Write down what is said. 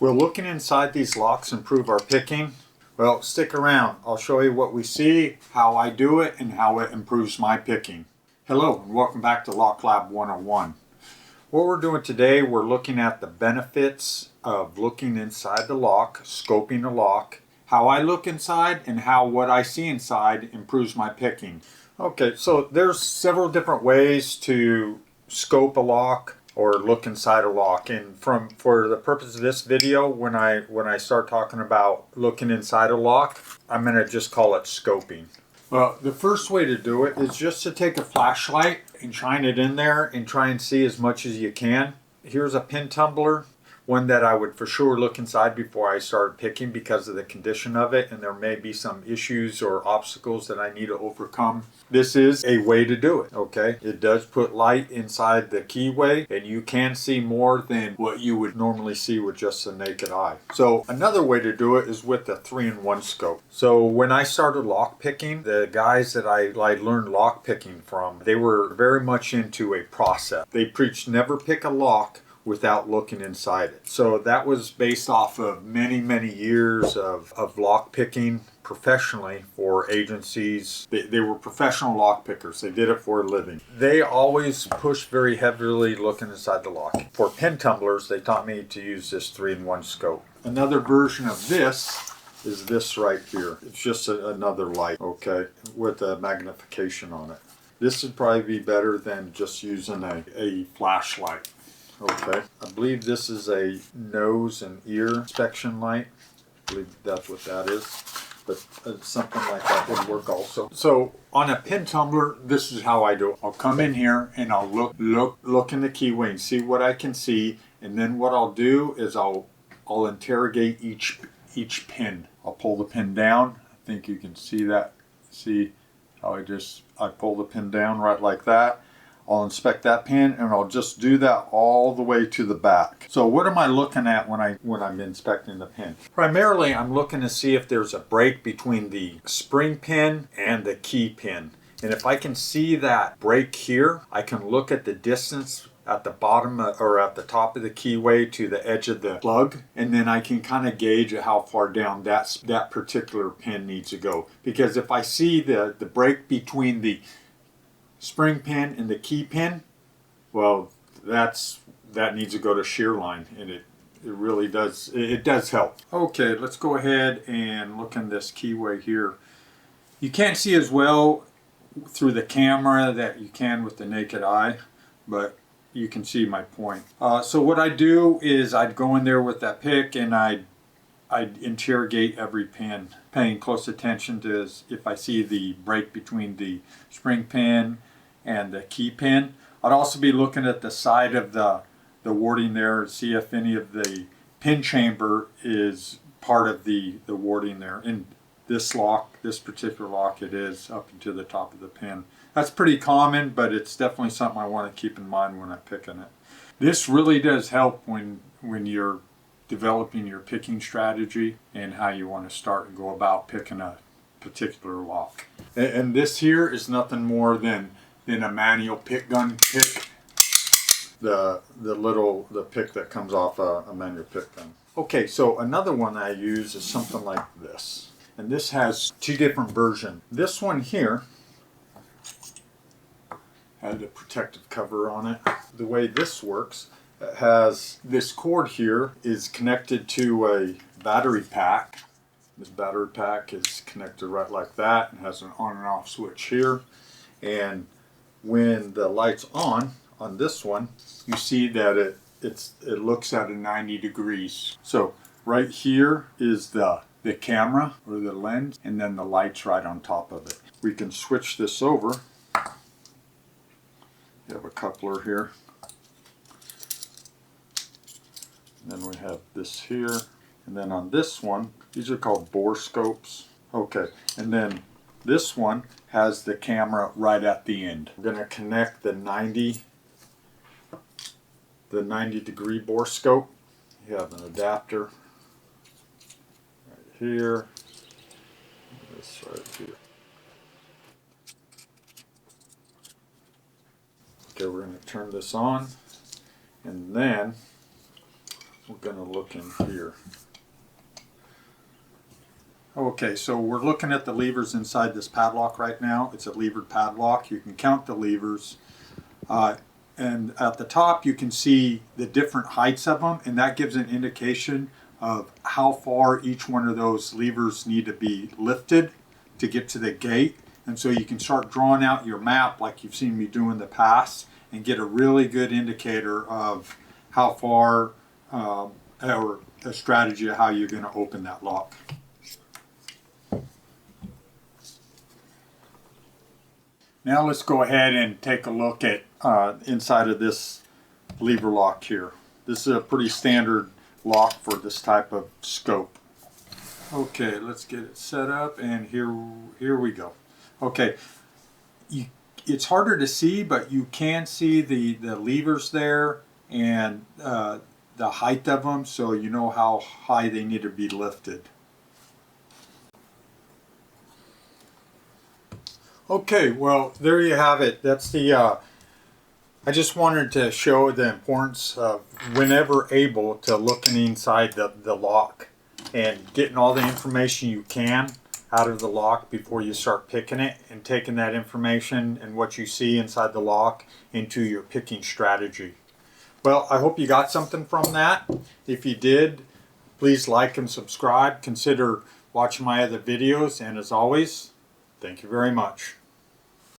Will looking inside these locks improve our picking? Well, stick around. I'll show you what we see, how I do it, and how it improves my picking. Hello, and welcome back to Lock Lab 101. What we're doing today, we're looking at the benefits of looking inside the lock, scoping the lock, how I look inside, and how what I see inside improves my picking. Okay, so there's several different ways to scope a lock or look inside a lock, and for the purpose of this video, when I start talking about looking inside a lock, I'm going to just call it scoping. Well, the first way to do it is just to take a flashlight and shine it in there and try and see as much as you can. Here's a pin tumbler, one that I would for sure look inside before I start picking because of the condition of it, and there may be some issues or obstacles that I need to overcome. This is a way to do it, okay? It does put light inside the keyway, and you can see more than what you would normally see with just the naked eye. So another way to do it is with the 3-in-1 scope. So when I started lock picking, the guys that I learned lock picking from, they were very much into a process. They preached never pick a lock without looking inside it. So that was based off of many years of lock picking professionally for agencies. They were professional lock pickers. They did it for a living. They always pushed very heavily looking inside the lock. For pin tumblers, they taught me to use this 3-in-1 scope. Another version of this is this right here. It's just another light, okay, with a magnification on it. This would probably be better than just using a flashlight. Okay, I believe this is a nose and ear inspection light. I believe that's what that is, but something like that would work also. So on a pin tumbler, this is how I do it. I'll come in here and I'll look in the keyway and see what I can see, and then what I'll do is I'll interrogate each pin. I'll pull the pin down. I think you can see that. See how I pull the pin down right like that. I'll inspect that pin, and I'll just do that all the way to the back. So what am I looking at when I'm inspecting the pin? Primarily, I'm looking to see if there's a break between the spring pin and the key pin. And if I can see that break here, I can look at the distance at the bottom or at the top of the keyway to the edge of the plug, and then I can kind of gauge how far down that particular pin needs to go. Because if I see the break between the spring pin and the key pin, well, that needs to go to shear line, and it really does, it does help. Okay, let's go ahead and look in this keyway here. You can't see as well through the camera that you can with the naked eye, but you can see my point. So what I do is I'd go in there with that pick and I'd interrogate every pin, paying close attention to if I see the break between the spring pin and the key pin. I'd also be looking at the side of the warding there to see if any of the pin chamber is part of the warding there. In this lock, this particular lock, it is up into the top of the pin. That's pretty common, but it's definitely something I want to keep in mind when I'm picking it. This really does help when you're developing your picking strategy and how you want to start and go about picking a particular lock. And this here is nothing more than a manual pick gun pick, the pick that comes off a manual pick gun. Okay, so another one I use is something like this, and this has two different versions. This one here has a protective cover on it. The way this works, it has this cord here is connected to a battery pack. This battery pack is connected right like that and has an on and off switch here, and when the light's on this one, you see that it looks at a 90 degrees. So right here is the camera or the lens, and then the light's right on top of it. We can switch this over. You have a coupler here. And then we have this here. And then on this one, these are called Borescopes. Okay, and then this one has the camera right at the end. We're going to connect the 90 degree borescope. You have an adapter right here, this right here. Okay, we're going to turn this on, and then we're going to look in here. Okay, so we're looking at the levers inside this padlock right now. It's a levered padlock. You can count the levers. And at the top you can see the different heights of them, and that gives an indication of how far each one of those levers need to be lifted to get to the gate. And so you can start drawing out your map like you've seen me do in the past and get a really good indicator of how far or a strategy of how you're going to open that lock. Now let's go ahead and take a look at inside of this lever lock here. This is a pretty standard lock for this type of scope. Okay, let's get it set up, and here we go. Okay, it's harder to see, but you can see the levers there and the height of them, so you know how high they need to be lifted. Okay, well, there you have it. That's the I just wanted to show the importance of, whenever able, to looking inside the lock and getting all the information you can out of the lock before you start picking it, and taking that information and what you see inside the lock into your picking strategy. Well, I hope you got something from that. If you did, please like and subscribe. Consider watching my other videos, and as always, thank you very much.